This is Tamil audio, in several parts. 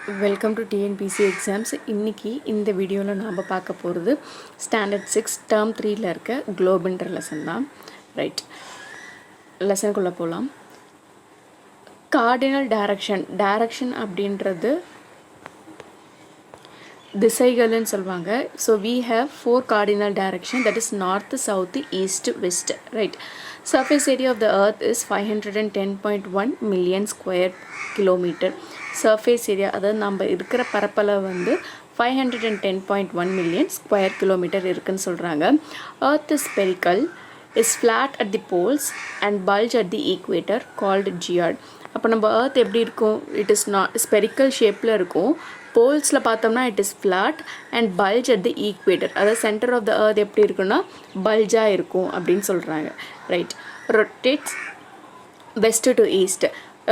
Welcome to TNPSC exams. இன்றைக்கி இந்த வீடியோவில் நாம் பார்க்க போகிறது ஸ்டாண்டர்ட் 6 டேர்ம் 3ல் இருக்க குளோப்ன்ற லெசன் தான். ரைட், லெசனுக்குள்ளே போகலாம். கார்டினல் டைரக்ஷன் அப்படின்றது திசைகள்னு சொல்லுவாங்க. So we have 4 cardinal direction, that is north, south, east, west. Right, surface area of the earth is 510.1 million square kilometer. surface area அதாவது நம்ம இருக்கிற பரப்பளவு வந்து 510.1 million square kilometer இருக்குன்னு சொல்கிறாங்க. earth is spherical, is flat at the poles and bulge at the equator called geode. அப்போ நம்ம earth எப்படி இருக்கும்? it is not spherical ஷேப்பில் இருக்கும். போல்ஸில் பார்த்தோம்னா it is flat and bulge at the equator, அதாவது சென்டர் ஆஃப் த எர்த் எப்படி இருக்குன்னா பல்ஜாக இருக்கும் அப்படின்னு சொல்கிறாங்க. Right, rotates west to east.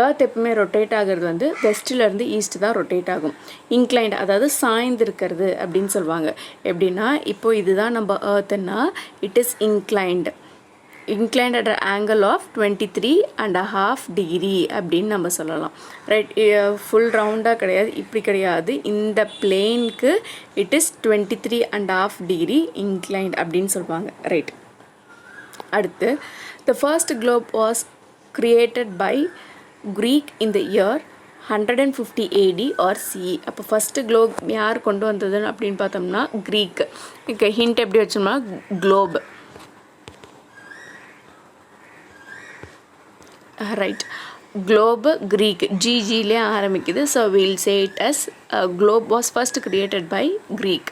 Earth எப்பவுமே ரொட்டேட் ஆகிறது வந்து வெஸ்ட்டிலேருந்து ஈஸ்ட் தான் ரொட்டேட் ஆகும். இன்க்ளைண்ட் அதாவது சாய்ந்து இருக்கிறது அப்படின்னு சொல்லுவாங்க. எப்படின்னா இப்போது இதுதான் நம்ம எர்த்துன்னா it is inclined at an angle of 23.5 degree அப்படின்னு நம்ம சொல்லலாம். ரைட், ஃபுல் ரவுண்டாக கிடையாது, இப்படி கிடையாது. இந்த பிளேனுக்கு இட் இஸ் 23.5 degree இன்க்ளைண்ட் அப்படின்னு சொல்லுவாங்க. ரைட், அடுத்து the first globe was created by Greek in the year 150 AD or CE. அப்போ ஃபஸ்ட்டு குளோப் யார் கொண்டு வந்ததுன்னு அப்படின்னு பார்த்தோம்னா க்ரீக். இங்கே ஹிண்ட் எப்படி வச்சோம்னா குளோப். ரைட், globe Greek GGலே ஆரம்பிக்குது. So we'll say it as globe was first created by Greek.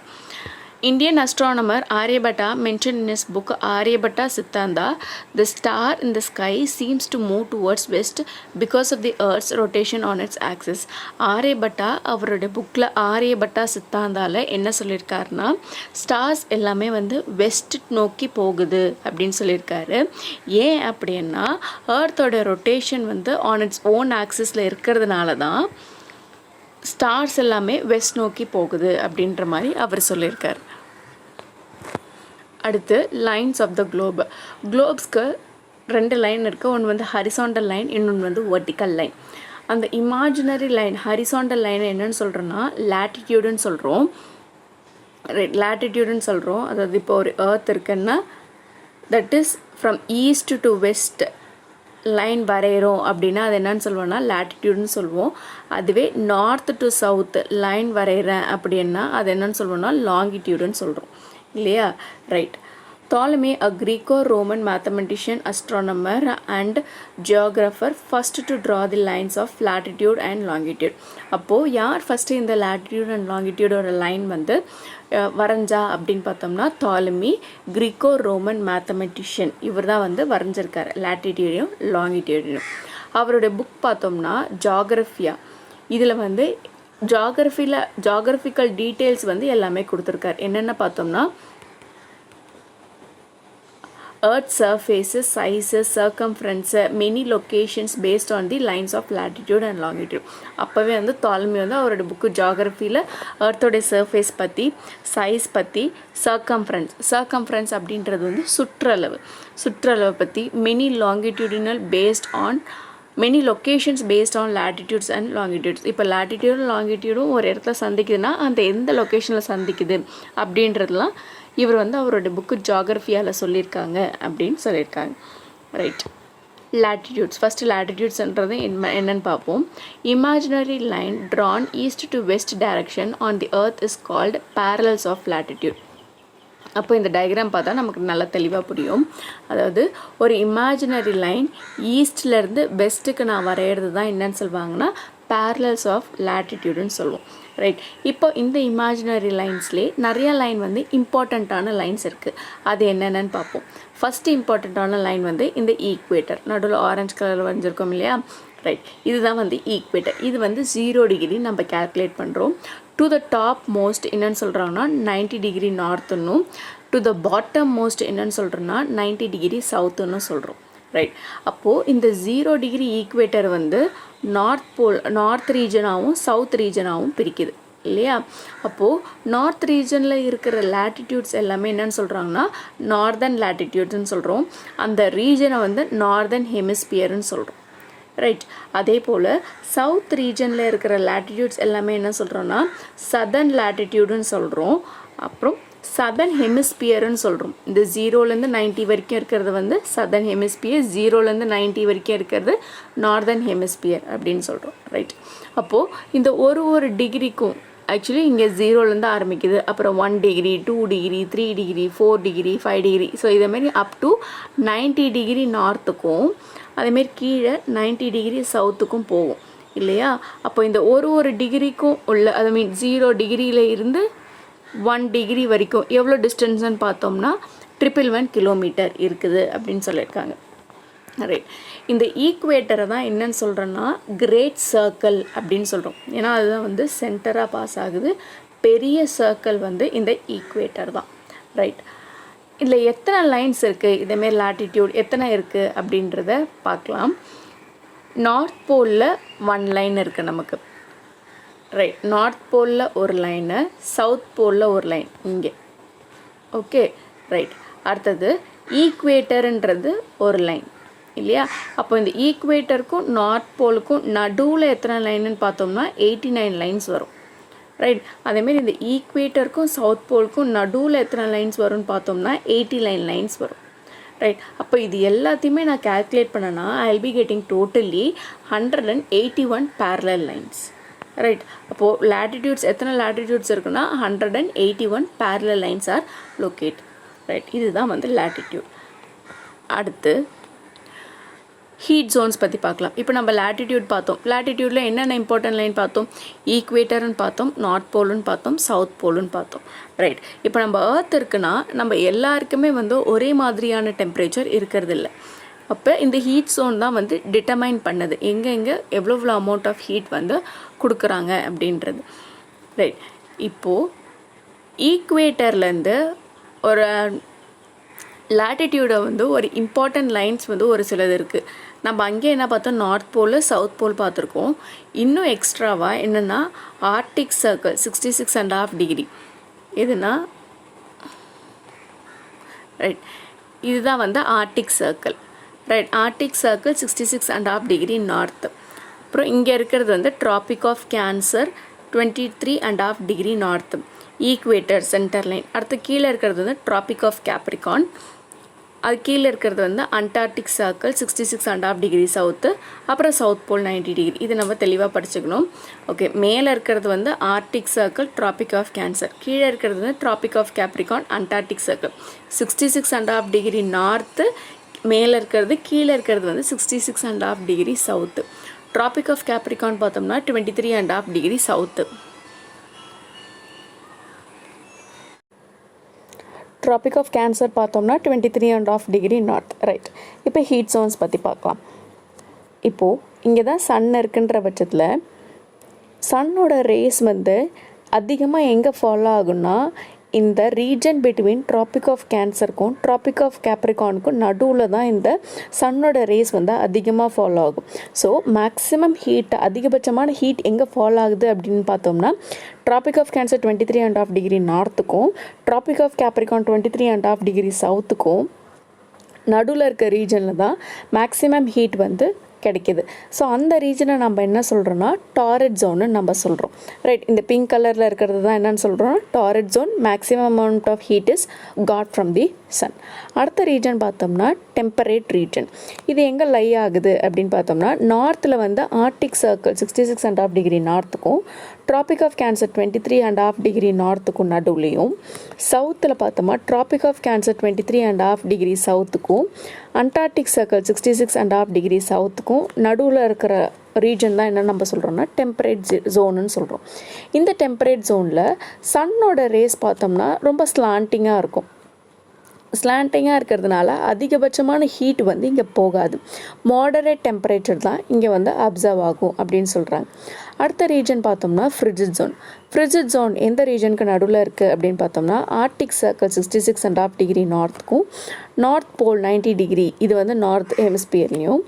Indian astronomer Aryabhatta mentioned in his book Aryabhatta Siddhanta, the star in the sky seems to move towards west because of the earth's rotation on its axis. Aryabhata அவரோட புக்கில் ஆரியபட்டா சித்தாந்தாவில் என்ன சொல்லியிருக்காருன்னா ஸ்டார்ஸ் எல்லாமே வந்து வெஸ்ட் நோக்கி போகுது அப்படின்னு சொல்லியிருக்காரு. ஏன் அப்படின்னா எர்த்தோட ரொட்டேஷன் வந்து ஆன் இட்ஸ் ஓன் ஆக்சிஸில் இருக்கிறதுனால தான் ஸ்டார்ஸ் எல்லாமே வெஸ்ட் நோக்கி போகுது அப்படின்ற மாதிரி அவர் சொல்லியிருக்கார். அடுத்து லைன்ஸ் ஆஃப் த குளோப். குளோப்ஸ்க்கு 2 லைன் இருக்குது. ஒன்று வந்து ஹரிசாண்டல் லைன், இன்னொன்று வந்து வெர்டிக்கல் லைன். அந்த இமேஜினரி லைன் ஹரிசாண்டல் லைன் என்னன்னு சொல்கிறோன்னா லேட்டிடியூடுன்னு சொல்கிறோம். லேட்டிடியூடுன்னு சொல்கிறோம். அதாவது இப்போ ஒரு எர்த் இருக்குன்னா that is from east to west line வரைகிறோம் அப்படின்னா அது என்னன்னு சொல்லுவோம்னா லேட்டிடியூடுன்னு சொல்லுவோம். அதுவே நார்த் டு சவுத் லைன் வரைகிறேன் அப்படின்னா அது என்னன்னு சொல்லுவோம்னா லாங்கிடியூடுன்னு சொல்கிறோம் இல்லையா? Right, Ptolemy, a Greco-Roman mathematician, astronomer and geographer, first to draw the lines of latitude and longitude. அப்போது யார் ஃபஸ்ட்டு இந்த latitude and longitudeோட லைன் வந்து வரைஞ்சா அப்படின்னு பார்த்தோம்னா Ptolemy, Greco-Roman mathematician. இவர் தான் வந்து வரைஞ்சிருக்காரு latitudeயும் longitudeயும். அவருடைய புக் பார்த்தோம்னா ஜாகிரஃபியா. இதில் வந்து ஜாகிரஃபிக்கல் டீட்டெயில்ஸ் வந்து எல்லாமே கொடுத்துருக்காரு. என்னென்ன பார்த்தோம்னா earth surfaces, sizes, circumference, many locations based on the lines of latitude and longitude. அப்போவே வந்து Ptolemy வந்து அவரோட புக்கு ஜாகிரஃபியில் எர்த்தோடைய சர்ஃபேஸ் பற்றி, சைஸ் பற்றி, சர்க்கம்ஃபரன்ஸ் அப்படின்றது வந்து சுற்றளவை பற்றி, many locations based on latitudes and longitudes. இப்போ latitude longitudeம் ஒரு இடத்துல சந்திக்குதுன்னா அந்த எந்த லொக்கேஷனில் சந்திக்குது அப்படின்றதுலாம் இவர் வந்து அவரோட புக்கு ஜாகிரஃபியாவில் சொல்லியிருக்காங்க அப்படின்னு சொல்லியிருக்காங்க. Right, latitudes. ஃபஸ்ட்டு latitudesன்றது என்னன்னு பார்ப்போம். Imaginary line drawn east to west direction on the earth is called parallels of latitude. அப்போ இந்த டயக்ராம் பார்த்தா நமக்கு நல்லா தெளிவாக புரியும். அதாவது ஒரு இமேஜினரி லைன் ஈஸ்ட்லேருந்து வெஸ்ட்டுக்கு நான் வரைகிறது தான் என்னன்னு சொல்லுவாங்கன்னா parallels of latitudeன்னு சொல்லுவோம். ரைட், இப்போ இந்த இமேஜினரி லைன்ஸ்லேயே நிறையா லைன் வந்து இம்பார்ட்டண்ட்டான லைன்ஸ் இருக்குது. அது என்னென்னு பார்ப்போம். ஃபஸ்ட்டு இம்பார்ட்டண்ட்டான லைன் வந்து இந்த ஈக்வேட்டர், நடுவில் ஆரஞ்சு கலரில் வரைஞ்சிருக்கோம் இல்லையா? ரைட், இதுதான் வந்து ஈக்வேட்டர். இது வந்து 0 டிகிரி நம்ம கேல்குலேட் பண்ணுறோம். டு த டாப் மோஸ்ட் என்னன்னு சொல்கிறாங்கன்னா 90 டிகிரி நார்த்துன்னும், டு த பாட்டம் மோஸ்ட் என்னன்னு சொல்கிறோன்னா 90 டிகிரி சவுத்துன்னு சொல்கிறோம். ரைட், அப்போது இந்த 0 டிகிரி ஈக்வேட்டர் வந்து நார்த் ரீஜனாகவும் சவுத் ரீஜனாகவும் பிரிக்குது இல்லையா? அப்போது நார்த் ரீஜனில் இருக்கிற லேட்டிடியூட்ஸ் எல்லாமே என்னென்னு சொல்கிறாங்கன்னா நார்தர்ன் லேட்டிடியூட்ஸ்ன்னு சொல்கிறோம். அந்த ரீஜனை வந்து நார்தர்ன் ஹெமிஸ்பியர்னு சொல்கிறோம். ரைட். அதே போல் சவுத் ரீஜனில் இருக்கிற லேட்டிடியூட்ஸ் எல்லாமே என்ன சொல்கிறோன்னா சதர்ன் லேட்டிடியூடுன்னு சொல்கிறோம். அப்புறம் சதர்ன் ஹெமிஸ்பியர்னு சொல்கிறோம். இந்த 0லேருந்து 90 வரைக்கும் இருக்கிறது வந்து சதர்ன் ஹெமிஸ்பியர், 0லேருந்து 90 வரைக்கும் இருக்கிறது நார்தர்ன் ஹெமிஸ்பியர் அப்படின்னு சொல்கிறோம். ரைட். அப்போது இந்த ஒரு டிகிரிக்கும் ஆக்சுவலி இங்கே 0லேருந்து ஆரம்பிக்குது, அப்புறம் 1 degree 2 degree 3 degree 4 degree 5 degree, so இதேமாரி அப் டு 90 டிகிரி நார்த்துக்கும் அதேமாரி கீழே 90 டிகிரி சவுத்துக்கும் போகும் இல்லையா. அப்போ இந்த ஒரு டிகிரிக்கும் உள்ள ஐ மீன் 0 டிகிரியில் இருந்து 1 டிகிரி வரைக்கும் எவ்வளோ டிஸ்டன்ஸ்ன்னு பார்த்தோம்னா 111 கிலோமீட்டர் இருக்குது அப்படின்னு சொல்லியிருக்காங்க. ரைட். இந்த ஈக்குவேட்டரை தான் என்னன்னு சொல்கிறோன்னா கிரேட் சர்க்கிள் அப்படின்னு சொல்கிறோம். ஏன்னா அதுதான் வந்து சென்டராக பாஸ் ஆகுது. பெரிய சர்க்கிள் வந்து இந்த ஈக்குவேட்டர் தான். ரைட். இதில் எத்தனை லைன்ஸ் இருக்குது, இதேமாரி லாட்டிடியூட் எத்தனை இருக்குது அப்படின்றத பார்க்கலாம். நார்த் போலில் 1 லைன் இருக்குது நமக்கு. ரைட். நார்த் போலில் ஒரு லைனு, சவுத் போலில் ஒரு லைன் இங்கே. ஓகே. ரைட். அடுத்தது ஈக்குவேட்டருன்றது ஒரு லைன் இல்லையா. அப்போ இந்த ஈக்குவேட்டருக்கும் நார்த் போலுக்கும் நடுவில் எத்தனை லைனுன்னு பார்த்தோம்னா 89 லைன்ஸ் வரும். ரைட். அதேமாரி இந்த ஈக்குவேட்டருக்கும் சவுத் போலுக்கும் நடுவில் எத்தனை லைன்ஸ் வரும்னு பார்த்தோம்னா 89 லைன்ஸ் வரும். ரைட். அப்போ இது எல்லாத்தையுமே நான் கால்குலேட் பண்ணேன்னா I will be getting totally 181 parallel lines. Right. அப்போது லேட்டிடியூட்ஸ் எத்தனை லேட்டிடியூட்ஸ் இருக்குன்னா 181 parallel lines R locate. Right. இதுதான் வந்து லேட்டிடியூட். அடுத்து ஹீட் ஜோன்ஸ் பற்றி பார்க்கலாம். இப்போ நம்ம லேட்டிடியூட் பார்த்தோம். லேட்டிடியூடில் என்னென்ன இம்பார்ட்டன்ட் லைன் பார்த்தோம்? ஈக்குவேட்டர்னு பார்த்தோம், நார்த் போலுன்னு பார்த்தோம், சவுத் போலுன்னு பார்த்தோம். ரைட். இப்போ நம்ம எர்த் இருக்குன்னா நம்ம எல்லாருக்குமே வந்து ஒரே மாதிரியான டெம்பரேச்சர் இருக்கிறது இல்லை. அப்போ இந்த ஹீட் ஜோன் தான் வந்து டிட்டர்மைன் பண்ணுது எங்கே எவ்வளோ அமௌண்ட் ஆஃப் ஹீட் வந்து கொடுக்குறாங்க அப்படின்றது. ரைட். இப்போது ஈக்குவேட்டர்லேருந்து ஒரு லேட்டிடியூடை வந்து ஒரு இம்பார்ட்டன்ட் லைன்ஸ் வந்து ஒரு சிலது இருக்குது. நம்ம அங்கே என்ன பார்த்தோம், நார்த் போல் சவுத் போல் பார்த்துருக்கோம். இன்னும் எக்ஸ்ட்ராவாக என்னென்னா ஆர்டிக் சர்க்கிள் 66.5 டிகிரி. இதுனா ரைட், இதுதான் வந்து Arctic circle. Right. Arctic circle 66.5 degree north. அப்புறம் இங்கே இருக்கிறது வந்து tropic of cancer 23.5 degree north. Equator centre line. அடுத்து கீழே இருக்கிறது வந்து ட்ராபிக் ஆஃப் கேப்ரிகான். அது கீழே இருக்கிறது வந்து அண்டார்டிக் சர்க்கிள் 66.5 டிகிரி சவுத்து. அப்புறம் சவுத் போல் 90 டிகிரி. இது நம்ம தெளிவாக படிச்சுக்கணும். ஓகே. மேலே இருக்கிறது வந்து Arctic circle tropic of cancer. கீழே இருக்கிறது வந்து tropic of capricorn antarctic circle 66.5 degree north. மேலே இருக்கிறது கீழே இருக்கிறது வந்து 66.5 degree south. Tropic of capricorn பார்த்தோம்னா 23.5 degree south. Tropic of cancer பார்த்தோம்னா 23.5 டிகிரி நார்த். ரைட். இப்போ ஹீட் ஜோன்ஸ் பற்றி பார்க்கலாம். இப்போது இங்கே தான் சன் இருக்குன்ற பட்சத்தில் சன்னோட ரேஸ் வந்து அதிகமாக எங்கே ஃபாலோ ஆகுன்னா இந்த ரீஜன் பிட்வீன் ட்ராபிக் ஆஃப் கேன்சருக்கும் ட்ராபிக் ஆஃப் கேப்ரிகானுக்கும் நடுவில் தான் இந்த சன்னோட ரேஸ் வந்து அதிகமாக ஃபாலோ ஆகும். ஸோ மேக்ஸிமம் ஹீட், அதிகபட்சமான ஹீட் எங்கே ஃபாலோ ஆகுது அப்படின்னு பார்த்தோம்னா ட்ராபிக் ஆஃப் கேன்சர் 23.5 டிகிரி நார்த்துக்கும் ட்ராபிக் ஆஃப் கேப்ரிகான் 23.5 டிகிரி சவுத்துக்கும் நடுவில் இருக்க ரீஜனில் தான் மேக்ஸிமம் ஹீட் வந்து கிடைக்கிது. ஸோ அந்த ரீஜனை நம்ம என்ன சொல்கிறோன்னா டாரட் ஜோன்னு நம்ம சொல்கிறோம். ரைட். இந்த பிங்க் கலரில் இருக்கிறது தான் என்னென்னு சொல்கிறோன்னா torrid zone. Maximum amount of heat is caught from the sun. அடுத்த ரீஜன் பார்த்தோம்னா டெம்பரேட் ரீஜன். இது எங்கே லை ஆகுது அப்படின்னு பார்த்தோம்னா நார்த்தில் வந்து ஆர்டிக் சர்க்கிள் 66.5 டிகிரி நார்த்துக்கும் ட்ராபிக் ஆஃப் கேன்சர் 23.5 டிகிரி நார்த்துக்கும் நடுவுலையும், சவுத்தில் பார்த்தோம்னா ட்ராபிக் ஆஃப் கேன்சர் 23.5 டிகிரி சவுத்துக்கும் அண்டார்டிக் சர்க்கிள் 66.5 டிகிரி சவுத்துக்கும் நடுவில் இருக்கிற ரீஜன் தான் என்ன நம்ம சொல்கிறோம்னா டெம்பரேட் ஜோனுன்னு சொல்கிறோம். இந்த டெம்பரேட் ஜோனில் சன்னோட ரேஸ் பார்த்தோம்னா ரொம்ப ஸ்லாண்டிங்காக இருக்கும். ஸ்லாண்டிங்காக இருக்கிறதுனால அதிகபட்சமான ஹீட் வந்து இங்கே போகாது. மாடரேட் டெம்பரேச்சர் தான் இங்கே வந்து அப்சர்வ் ஆகும் அப்படின்னு சொல்கிறாங்க. அடுத்த ரீஜன் பார்த்தோம்னா ஃப்ரிட்ஜிட் ஜோன். ஃப்ரிட்ஜிட் ஜோன் எந்த ரீஜனுக்கு நடுவில் இருக்குது அப்படின்னு பார்த்தோம்னா ஆர்டிக் சர்க்கிள் 66.5 டிகிரி நார்த்துக்கும் நார்த் போல் 90 டிகிரி, இது வந்து நார்த் ஹெமிஸ்பியர்லேயும்,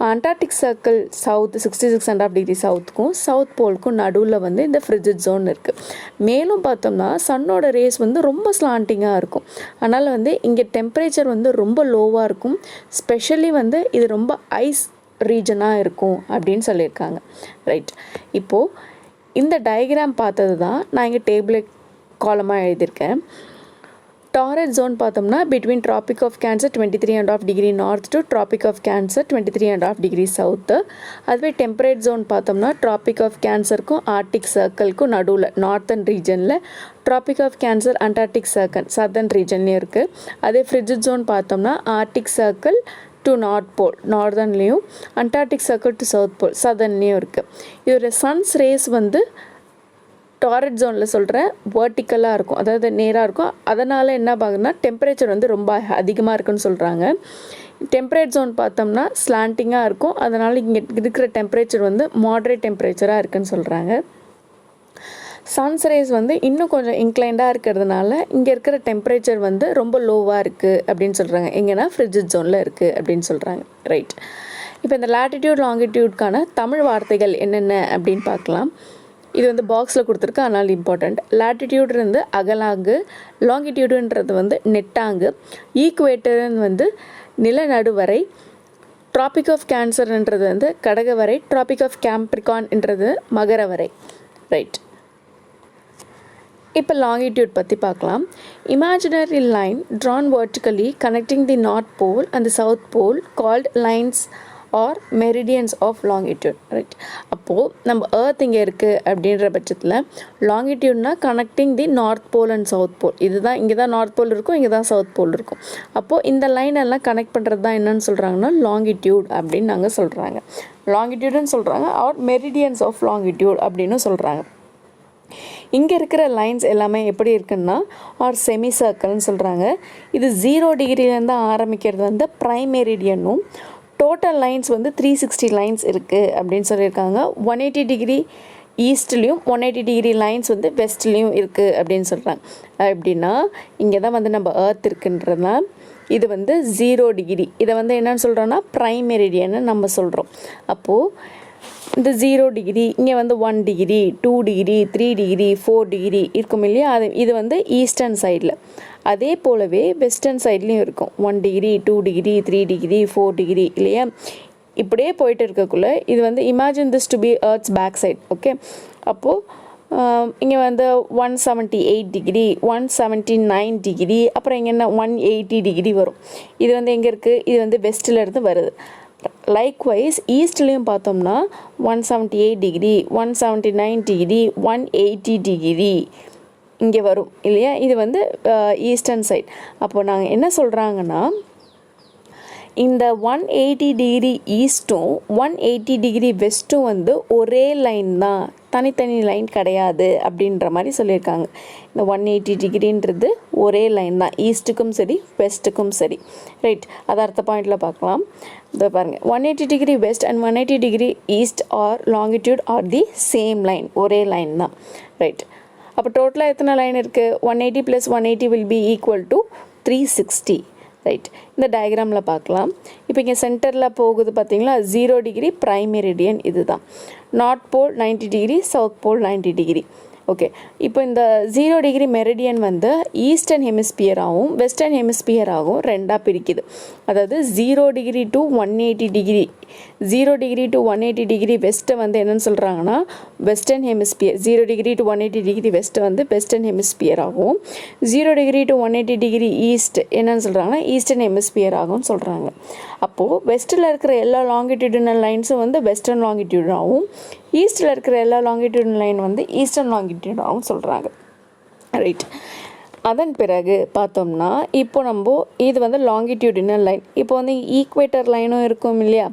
அண்டார்டிக் சர்க்கிள் சவுத் 66.5 டிகிரி சவுத்துக்கும் சவுத் போலுக்கும் நடுவில் வந்து இந்த ஃப்ரிட்ஜிட் ஜோன் இருக்குது. மேலும் பார்த்தோம்னா சன்னோட ரேஸ் வந்து ரொம்ப ஸ்லாண்டிங்காக இருக்கும். அதனால் வந்து இங்கே டெம்பரேச்சர் வந்து ரொம்ப லோவாக இருக்கும். ஸ்பெஷலி வந்து இது ரொம்ப ஐஸ் ரீஜனாக இருக்கும் அப்படின்னு சொல்லியிருக்காங்க. ரைட். இப்போது இந்த டயக்ராம் பார்த்தது தான் நான் இங்கே டேபிள் காலமாக எழுதியிருக்கேன். டாரட் ஜோன் பார்த்தோம்னா between tropic of cancer 23.5 degree north to tropic of cancer 23.5 degree south. அதுவே டெம்பரேட் ஜோன் பார்த்தோம்னா ட்ராபிக் ஆஃப் கேன்சருக்கும் ஆர்டிக் சர்க்கிள்க்கும் நடுவில் நார்த்தன் ரீஜனில், tropic of cancer Antarctic circle southern ரீஜன்லேயும் இருக்குது. அதே ஃப்ரிட்ஜிட் ஜோன் பார்த்தோம்னா Arctic circle to north pole நார்தன்லேயும், Antarctic circle to south pole சதர்ன்லேயும் இருக்குது. இதோட சன்ஸ் ரேஸ் வந்து டாரட் ஜோனில் சொல்கிறேன் வேர்ட்டிக்கலாக இருக்கும், அதாவது நேராக இருக்கும். அதனால் என்ன ஆகுதுன்னா டெம்பரேச்சர் வந்து ரொம்ப அதிகமாக இருக்குன்னு சொல்கிறாங்க. டெம்பரேட் ஜோன் பார்த்தோம்னா ஸ்லாண்டிங்காக இருக்கும், அதனால் இங்கே இருக்கிற டெம்பரேச்சர் வந்து மாட்ரேட் டெம்பரேச்சராக இருக்குன்னு சொல்கிறாங்க. சன்ஸ் ரேஸ் வந்து இன்னும் கொஞ்சம் இன்க்ளைண்டாக இருக்கிறதுனால இங்கே இருக்கிற டெம்பரேச்சர் வந்து ரொம்ப லோவாக இருக்குது அப்படின்னு சொல்கிறாங்க. எங்கன்னா ஃப்ரிட்ஜிட் ஜோனில் இருக்குது அப்படின்னு சொல்கிறாங்க. ரைட். இப்போ இந்த லாட்டிடியூட் லாங்கிடியூட்கான தமிழ் வார்த்தைகள் என்னென்ன அப்படின்னு பார்க்கலாம். இது வந்து பாக்ஸில் கொடுத்துருக்கு, அதனால் இம்பார்ட்டண்ட். லாட்டிடியூட்ன்றது அகலாங்கு, லாங்கிடியூடுன்றது வந்து நெட்டாங்கு, ஈக்குவேட்டர்னு வந்து நிலநடுவரை, ட்ராபிக் ஆஃப் கேன்சர்ன்றது வந்து கடகவரை, ட்ராபிக் ஆஃப் கேப்ரிகான்ன்றது மகரவரை. ரைட். இப்போ லாங்கிடியூட் பற்றி பார்க்கலாம். Imaginary line drawn vertically connecting the north pole and the south pole called lines are meridians of longitude. Right. அப்போது நம்ம எர்த் இங்கே இருக்குது அப்படின்ற பட்சத்தில் லாங்கிடியூட்னா connecting the north pole and south pole. இதுதான் இங்கே தான் நார்த் போல் இருக்கும், இங்கே தான் சவுத் போல் இருக்கும். அப்போது இந்த லைன் எல்லாம் கனெக்ட் பண்ணுறது தான் என்னன்னு சொல்கிறாங்கன்னா லாங்கிடியூட் அப்படின்னு நாங்கள் சொல்கிறாங்க. லாங்கிடியூடுன்னு சொல்கிறாங்க ஆர் மெரிடியன்ஸ் ஆஃப் லாங்கிடியூட் அப்படின்னு சொல்கிறாங்க. இங்கே இருக்கிற லைன்ஸ் எல்லாமே எப்படி இருக்குன்னா ஆர் செமி சர்க்கிள்னு சொல்கிறாங்க. இது 0 டிகிரிலேருந்து ஆரம்பிக்கிறது வந்து ப்ரைம் மெரிடியனும், டோட்டல் லைன்ஸ் வந்து 360 லைன்ஸ் இருக்குது அப்படின்னு சொல்லியிருக்காங்க. 180 டிகிரி ஈஸ்ட்லேயும் 180 டிகிரி லைன்ஸ் வந்து வெஸ்ட்லேயும் இருக்குது அப்படின்னு சொல்கிறாங்க. எப்படின்னா இங்கே தான் வந்து நம்ம எர்த் இருக்குன்றதுனால இது வந்து 0 டிகிரி, இதை வந்து என்னன்னு சொல்கிறோன்னா ப்ரைம் மெரிடியன்னு நம்ம சொல்கிறோம். அப்போது இந்த 0 டிகிரி இங்கே வந்து 1 டிகிரி 2 டிகிரி 3 டிகிரி 4 டிகிரி இருக்கும் இல்லையா, இது வந்து ஈஸ்டர்ன் சைடில். அதே போலவே வெஸ்டர்ன் சைட்லேயும் இருக்கும் 1 டிகிரி 2 டிகிரி 3 டிகிரி 4 டிகிரி இல்லையா. இப்படியே போயிட்டு இருக்கக்குள்ளே இது வந்து imagine this to be earth's back side. Okay. அப்போது இங்கே வந்து 178 டிகிரி 179 டிகிரி, அப்புறம் இங்கே என்ன 180 டிகிரி வரும். இது வந்து எங்கே இருக்குது, இது வந்து வெஸ்ட்டில் இருந்து வருது. லைக்வைஸ் ஈஸ்ட்லேயும் பார்த்தோம்னா 178 டிகிரி 179 டிகிரி 180 டிகிரி இங்கே வரும் இல்லையா. இது வந்து ஈஸ்டர்ன் சைட். அப்போது நாங்கள் என்ன சொல்கிறாங்கன்னா இந்த 180 டிகிரி ஈஸ்ட்டும் 180 டிகிரி வெஸ்ட்டும் வந்து ஒரே லைன் தான், தனித்தனி லைன் கிடையாது அப்படின்ற மாதிரி சொல்லியிருக்காங்க. இந்த 180 டிகிரின்றது ஒரே லைன் தான், ஈஸ்ட்டுக்கும் சரி வெஸ்ட்டுக்கும் சரி. ரைட். அது அடுத்த பாயிண்டில் பார்க்கலாம். இதை பாருங்கள், 180 degree west and 180 degree east are longitude are the same line, ஒரே லைன் தான். ரைட். அப்போ டோட்டலாக எத்தனை லைன் இருக்குது, 180 + 180 will be equal to 360. Right. இந்த டயக்ராமில் பார்க்கலாம். இப்போ இங்கே சென்டரில் போகுது பார்த்தீங்களா, 0 டிகிரி ப்ரைம் மெரிடியன் இது தான். North pole 90 degree, south pole 90 degree. Okay. இப்போ இந்த 0 டிகிரி மெரிடியன் வந்து ஈஸ்டர்ன் ஹெமிஸ்பியராகவும் வெஸ்டர்ன் ஹெமிஸ்பியராகவும் ரெண்டாக பிரிக்குது. அதாவது 0 degree to 180 degree, 0 degree to 180 degree வெஸ்ட்டை வந்து என்னென்னு சொல்கிறாங்கன்னா western hemisphere, 0 degree to 180 degree வெஸ்ட்டை வந்து வெஸ்டர்ன் ஹெமிஸ்பியராகவும், 0 டிகிரி டு 180 டிகிரி ஈஸ்ட் என்னென்னு சொல்கிறாங்கன்னா ஈஸ்டர்ன் ஹெமிஸ்பியராகவும் சொல்கிறாங்க. அப்போது வெஸ்ட்டில் இருக்கிற எல்லா லாங்கிடியூடினல் லைன்ஸும் வந்து வெஸ்டர்ன் லாங்கிடியூடாகவும், ஈஸ்ட்டில் இருக்கிற எல்லா லாங்கிடியூடினல் லைன் வந்து ஈஸ்டர்ன் லாங்கிடியூடாகவும் சொல்கிறாங்க. ரைட். அதன் பிறகு பார்த்தோம்னா இப்போ நம்ம இது வந்து லாங்கிடியூடினல் லைன். இப்போ வந்து ஈக்குவேட்டர் லைனும் இருக்கும் இல்லையா,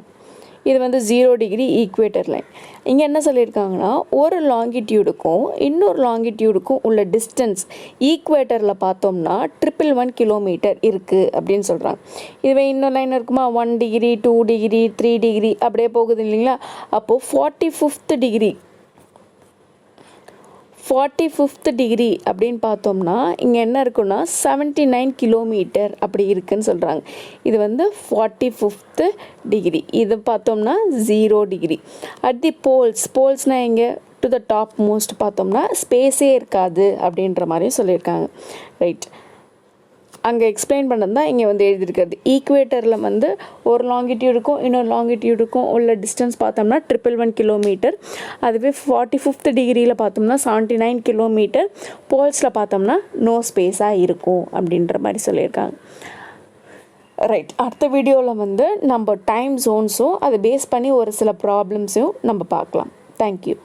இது வந்து 0 டிகிரி ஈக்குவேட்டர் லைன். இங்கே என்ன சொல்லியிருக்காங்கன்னா ஒரு லாங்கிடியூடுக்கும் இன்னொரு லாங்கிடியூடுக்கும் உள்ள டிஸ்டன்ஸ் ஈக்குவேட்டரில் பார்த்தோம்னா 111 கிலோமீட்டர் இருக்குது அப்படின்னு சொல்கிறாங்க. இதுவே இன்னொரு லைன் இருக்குமா, 1 டிகிரி 2 டிகிரி 3 டிகிரி அப்படியே போகுது இல்லைங்களா. அப்போது 45th டிகிரி அப்படின்னு பார்த்தோம்னா இங்கே என்ன இருக்குன்னா 79 கிலோமீட்டர் அப்படி இருக்குன்னு சொல்கிறாங்க. இது வந்து 45th டிகிரி. இது பார்த்தோம்னா 0 டிகிரி. அட் தி போல்ஸ்னால் இங்கே டு த டாப் மோஸ்ட் பார்த்தோம்னா ஸ்பேஸே இருக்காது அப்படின்ற மாதிரியும் சொல்லியிருக்காங்க. ரைட். அங்கே எக்ஸ்பிளைன் பண்ணது தான் இங்கே வந்து எழுதியிருக்கிறது. ஈக்குவேட்டரில் வந்து ஒரு லாங்கிடியூடுக்கும் இன்னொரு லாங்கிடியூடுக்கும் உள்ள டிஸ்டன்ஸ் பார்த்தோம்னா 111 கிலோமீட்டர். அதுவே 45th டிகிரியில் பார்த்தோம்னா 79 கிலோமீட்டர். போல்ஸில் பார்த்தோம்னா நோ ஸ்பேஸாக இருக்கும் அப்படின்ற மாதிரி சொல்லியிருக்காங்க. ரைட், அடுத்த வீடியோவில் வந்து நம்ம டைம் ஜோன்ஸும் அதை பேஸ் பண்ணி ஒரு சில ப்ராப்ளம்ஸையும் நம்ம பார்க்கலாம். தேங்க்யூ.